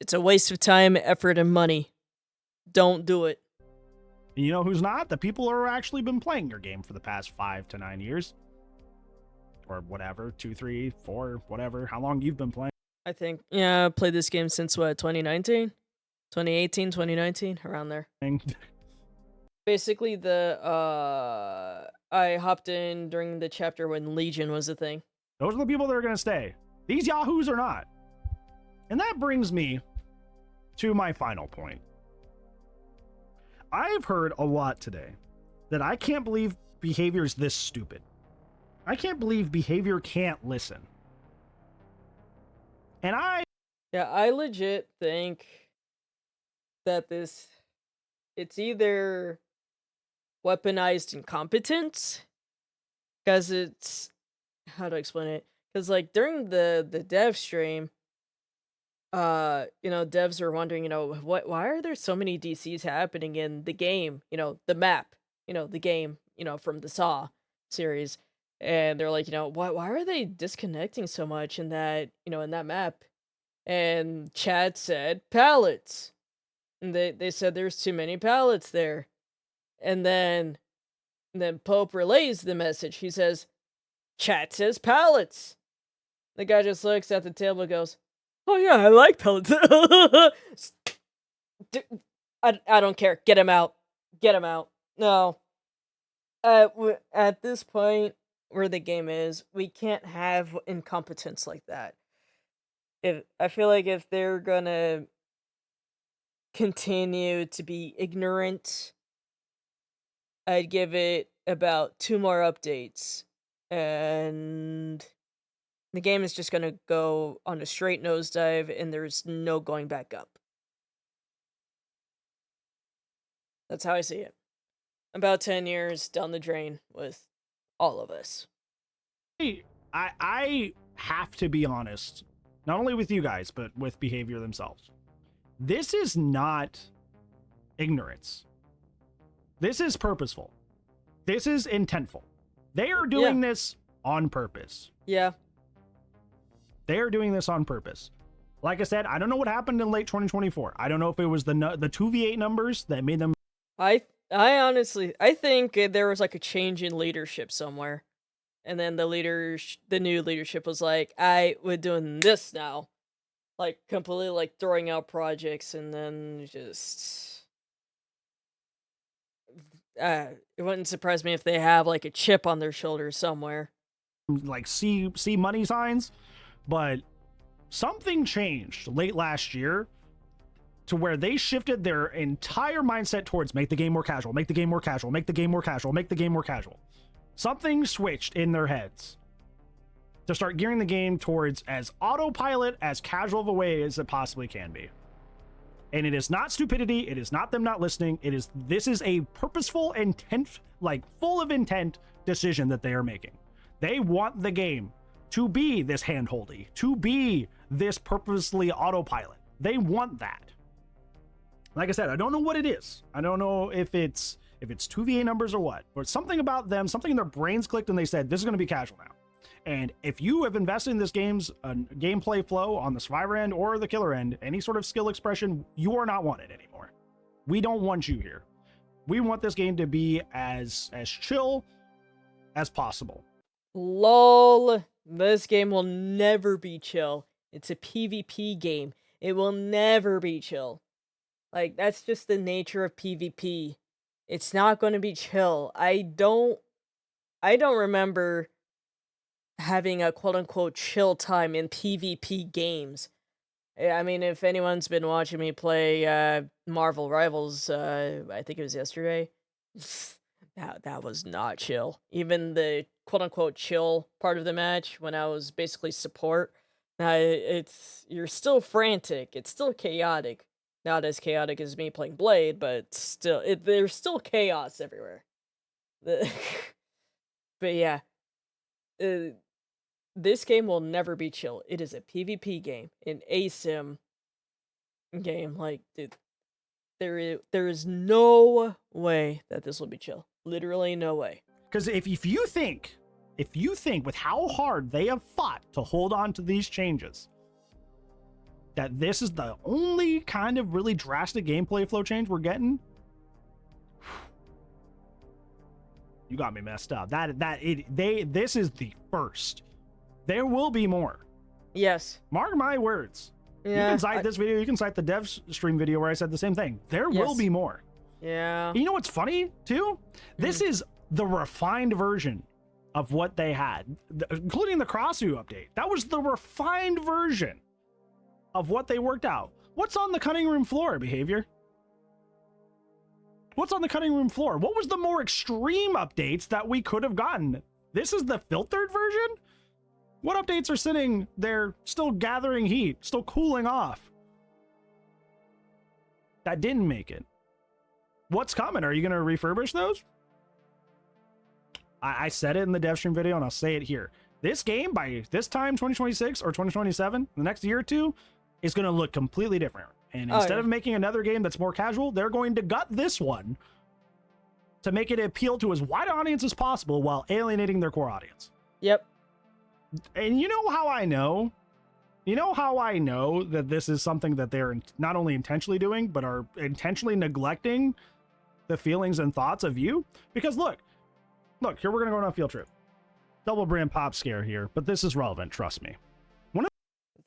It's a waste of time, effort, and money. Don't do it. You know who's not? The people who have actually been playing your game for the past 5 to 9 years. Or whatever, 2, 3, 4, whatever, how long you've been playing. I think, yeah, I played this game since, 2019? 2018, 2019, around there. Basically, I hopped in during the chapter when Legion was a thing. Those are the people that are going to stay. These yahoos are not. And that brings me to my final point. I've heard a lot today that I can't believe behavior is this stupid. I can't believe behavior can't listen. And I legit think that it's either weaponized incompetence, because it's, how to explain it? Because, like, during the dev stream, devs are wondering, why are there so many DCs happening in the game, the map, the game, from the Saw series. And they're like, why are they disconnecting so much in that, in that map? And chat said pallets. And they said there's too many pallets there. And then Pope relays the message. He says, chat says pallets. The guy just looks at the table and goes, oh yeah, I like pellets. I don't care. Get him out. Get him out. No. At this point where the game is, we can't have incompetence like that. I feel like if they're gonna continue to be ignorant, I'd give it about 2 more updates, and the game is just gonna go on a straight nosedive, and there's no going back up. That's how I see it. About 10 years down the drain with all of us. I have to be honest, not only with you guys, but with behavior themselves. This is not ignorance. This is purposeful. This is intentful. They are doing this on purpose. Yeah. They are doing this on purpose. Like I said, I don't know what happened in late 2024. I don't know if it was the 2v8 numbers that made them. I honestly, I think there was like a change in leadership somewhere. And then the new leadership was like, we're doing this now. Like, completely, like, throwing out projects, and then just... it wouldn't surprise me if they have, like, a chip on their shoulder somewhere. Like, see money signs. but something changed late last year to where they shifted their entire mindset towards make the game more casual, make the game more casual, make the game more casual, make the game more casual. Something switched in their heads to start gearing the game towards as autopilot, as casual of a way as it possibly can be. And it is not stupidity. It is not them not listening. This is a purposeful intent, like full of intent decision that they are making. They want the game to be this handholdy, to be this purposely autopilot. They want that. Like I said, I don't know what it is. I don't know if it's 2VA numbers or what, but something about them, something in their brains clicked and they said, this is going to be casual now. And if you have invested in this game's gameplay flow on the survivor end or the killer end, any sort of skill expression, you are not wanted anymore. We don't want you here. We want this game to be as chill as possible. LOL. This game will never be chill. It's a PvP game. It will never be chill. Like, that's just the nature of PvP. It's not going to be chill. I don't remember having a quote-unquote chill time in PvP games. I mean, if anyone's been watching me play Marvel Rivals, I think it was yesterday, that was not chill. Even the quote-unquote chill part of the match, when I was basically support, you're still frantic. It's still chaotic. Not as chaotic as me playing Blade, but still, there's still chaos everywhere. But yeah, this game will never be chill. It is a PvP game, an ASIM game. Like, dude, there is no way that this will be chill. Literally no way. Because if you think with how hard they have fought to hold on to these changes, that this is the only kind of really drastic gameplay flow change we're getting, you got me messed up. This is the first. There will be more. Yes. Mark my words. Yeah, you can cite this video. You can cite the dev stream video where I said the same thing. There will be more. Yeah. You know what's funny too? This is the refined version of what they had, including the Crossu update. That was the refined version of what they worked out. What's on the cutting room floor, Behavior? What's on the cutting room floor? What was the more extreme updates that we could have gotten? This is the filtered version? What updates are sitting there still gathering heat, still cooling off? That didn't make it. What's coming? Are you going to refurbish those? I said it in the dev stream video and I'll say it here. This game, by this time, 2026 or 2027, the next year or two, is going to look completely different. And instead of making another game that's more casual, they're going to gut this one to make it appeal to as wide an audience as possible while alienating their core audience. Yep. And you know how I know? You know how I know that this is something that they're not only intentionally doing, but are intentionally neglecting the feelings and thoughts of you? Because look, here we're going to go on a field trip. Double brand pop scare here, but this is relevant, trust me.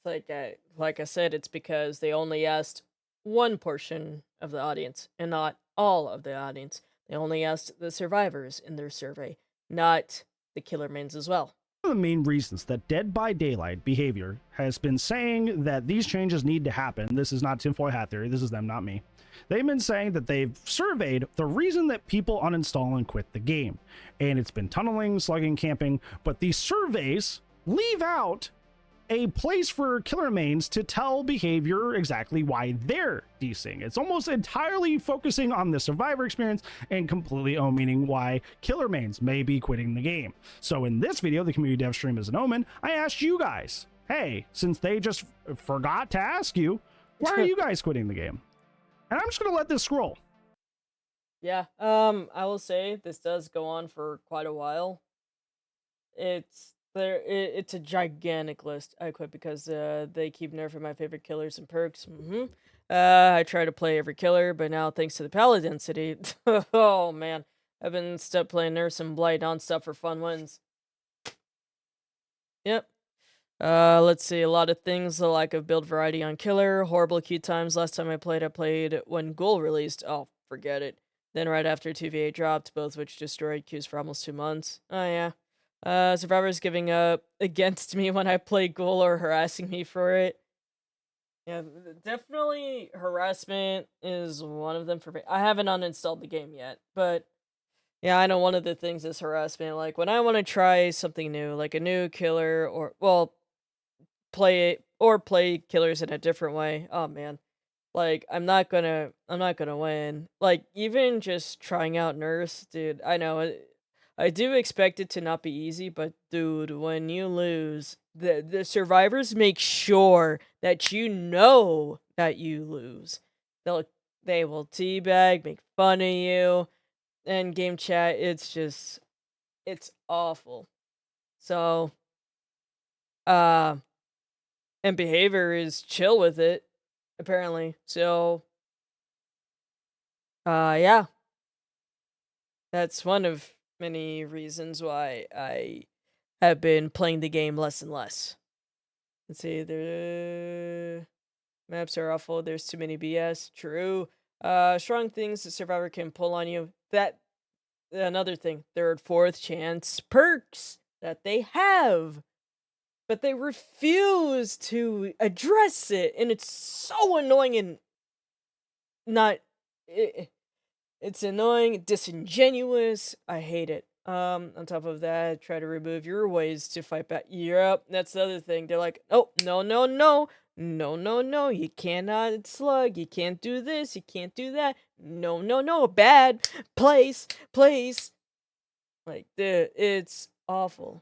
It's like I said, it's because they only asked one portion of the audience and not all of the audience. They only asked the survivors in their survey, not the killer mains as well. One of the main reasons that Dead by Daylight Behavior has been saying that these changes need to happen, this is not tinfoil hat theory, this is them, not me. They've been saying that they've surveyed the reason that people uninstall and quit the game. And it's been tunneling, slugging, camping, but these surveys leave out a place for killer mains to tell Behavior exactly why they're desing. It's almost entirely focusing on the survivor experience and completely omitting why killer mains may be quitting the game. So in this video, the community dev stream is an omen, I asked you guys, hey, since they just forgot to ask you, why are you guys quitting the game? And I'm just gonna let this scroll. Yeah, I will say this does go on for quite a while. It's a gigantic list. I quit because they keep nerfing my favorite killers and perks. I try to play every killer, but now thanks to the paladin city, oh man, I've been stuck playing Nurse and Blight nonstop for fun wins. Yep. Let's see, a lot of things, the lack of build variety on killer, horrible queue times. Last time I played when Ghoul released. Oh, forget it. Then right after 2v8 dropped, both which destroyed queues for almost 2 months. Oh yeah. Survivors giving up against me when I play Ghoul or harassing me for it. Yeah, definitely harassment is one of them for me. I haven't uninstalled the game yet, but yeah, I know one of the things is harassment. Like when I want to try something new, like a new killer or well, play killers in a different way. Oh man. Like I'm not gonna win. Like even just trying out nurse, dude, I know I do expect it to not be easy, but dude, when you lose, the survivors make sure that you know that you lose. They'll they will teabag, make fun of you, and game chat, it's awful. So, uh, and behavior is chill with it, apparently. So, yeah, that's one of many reasons why I have been playing the game less and less. Let's see, the maps are awful. There's too many BS. True. Strong things the survivor can pull on you. That another thing. Third, fourth chance perks that they have, but they refuse to address it, and it's so annoying and not. It's annoying, disingenuous. I hate it. On top of that, try to remove your ways to fight back. Yep, that's the other thing. They're like, oh, no, no, no. No, no, no. You cannot slug. You can't do this. You can't do that. No, no, no. Bad place. Place. Like, dude, it's awful.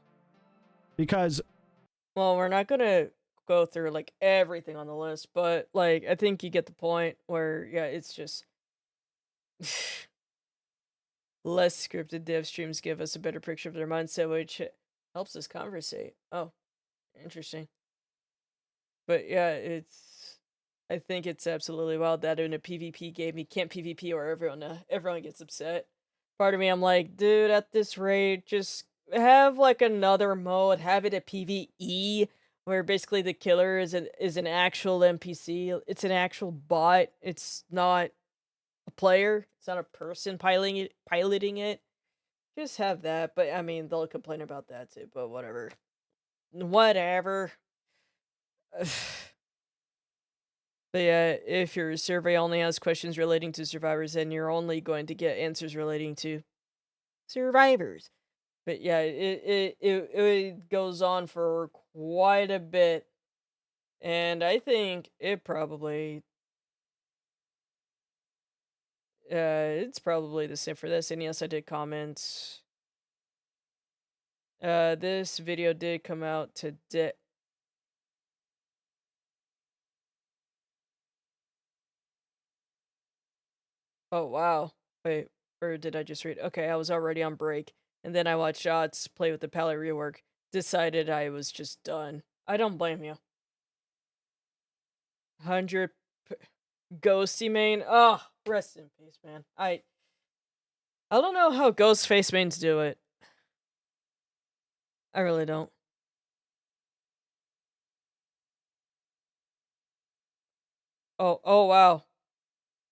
Because well, we're not gonna go through like everything on the list, but like I think you get the point where yeah, it's just less scripted dev streams give us a better picture of their mindset, which helps us conversate. Oh, interesting. But yeah, I think it's absolutely wild that in a PvP game you can't PvP or everyone gets upset. Part of me, I'm like, dude, at this rate, just have like another mode, have it a PvE where basically the killer is an actual NPC. It's an actual bot. It's not a player. It's not a person piloting it. Just have that. But I mean, they'll complain about that too. But whatever. Whatever. But yeah, if your survey only has questions relating to survivors, then you're only going to get answers relating to survivors. But yeah, it goes on for quite a bit, and I think it's probably the same for this. And yes, I did comment. This video did come out today. Oh wow, wait, or did I just read? Okay, I was already on break, and then I watched Shots play with the palette rework. Decided I was just done. I don't blame you. 100 Ghosty main. Oh, rest in peace, man. I don't know how ghost face mains do it. I really don't. Oh wow.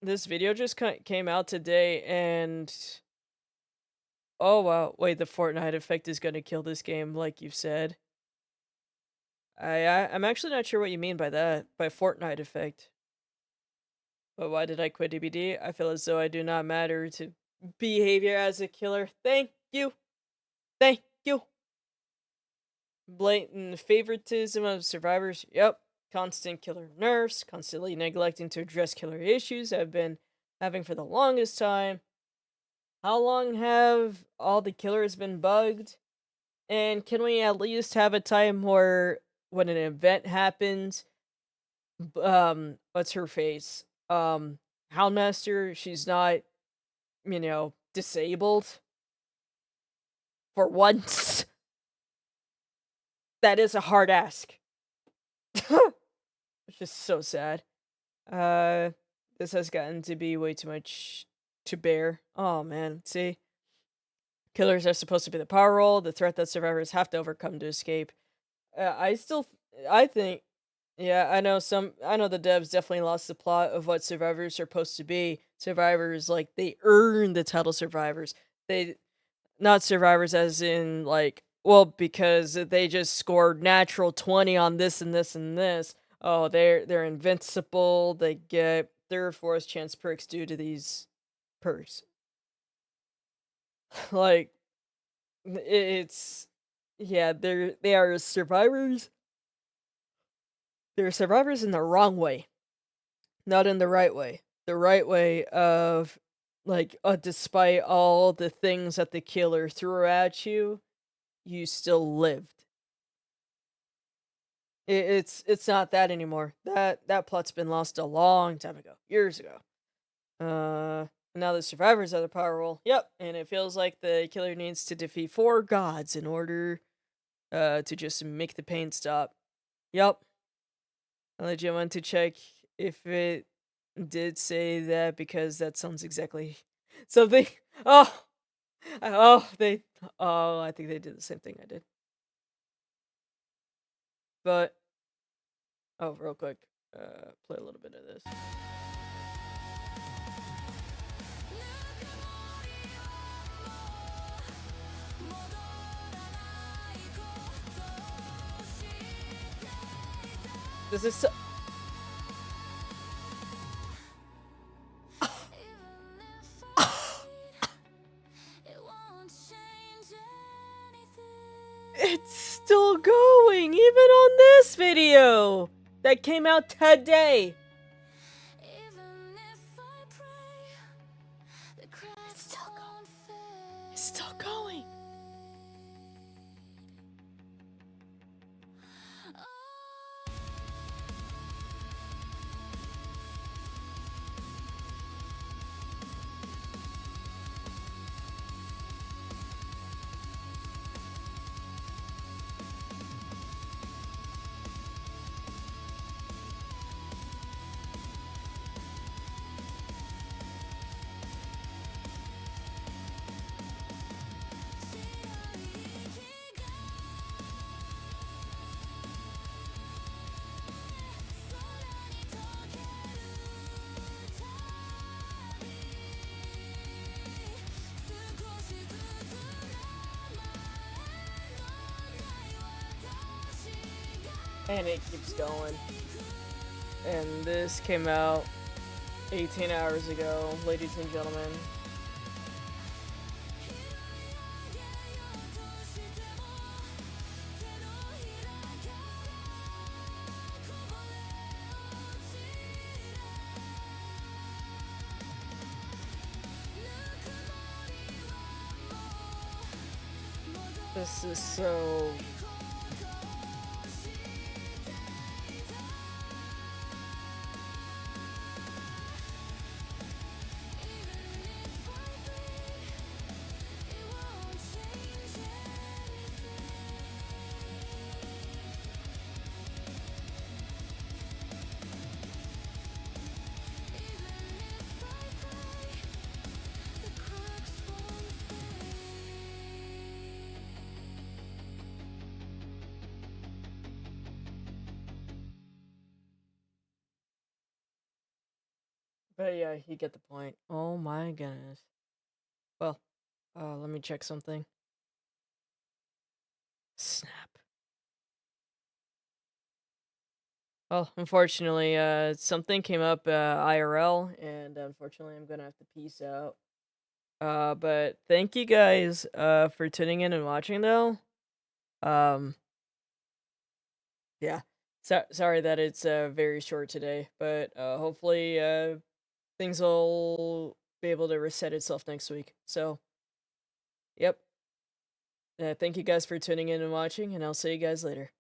This video just came out today, and oh wow. Wait, the Fortnite effect is gonna kill this game, like you've said. I'm actually not sure what you mean by that, by Fortnite effect. But why did I quit DBD? I feel as though I do not matter to behavior as a killer. Thank you. Thank you. Blatant favoritism of survivors. Yep. Constant killer nerfs. Constantly neglecting to address killer issues I've been having for the longest time. How long have all the killers been bugged? And can we at least have a time where when an event happens, what's her face? Houndmaster, she's not, disabled for once. That is a hard ask. It's just so sad. Uh, this has gotten to be way too much to bear. Oh man, see? Killers are supposed to be the power role, the threat that survivors have to overcome to escape. I think, yeah, I know the devs definitely lost the plot of what survivors are supposed to be. Survivors, like, they earn the title survivors. They, not survivors as in, like, Well, because they just scored natural 20 on this and this and this. Oh, they're invincible. They get third, fourth chance perks due to these perks. Like it's yeah, they are survivors. They're survivors in the wrong way, not in the right way. The right way of like, despite all the things that the killer threw at you, you still lived. It's not that anymore. That plot's been lost a long time ago, years ago. Now the survivors are the power role. Yep, and it feels like the killer needs to defeat 4 gods in order to just make the pain stop. Yep. I legit went to check if it did say that because that sounds exactly something. Oh, they. Oh, I think they did the same thing I did. But oh, real quick, play a little bit of this. This is so. It's still going, even on this video that came out today. It's still going. It's still going. And it keeps going. And this came out 18 hours ago, ladies and gentlemen. This is so. But yeah, you get the point. Oh my goodness. Well, let me check something. Snap. Well, unfortunately, something came up IRL, and unfortunately, I'm gonna have to peace out. But thank you guys for tuning in and watching, though. Um, yeah. Sorry that it's very short today, but hopefully things will be able to reset itself next week. So, yep. Thank you guys for tuning in and watching, and I'll see you guys later.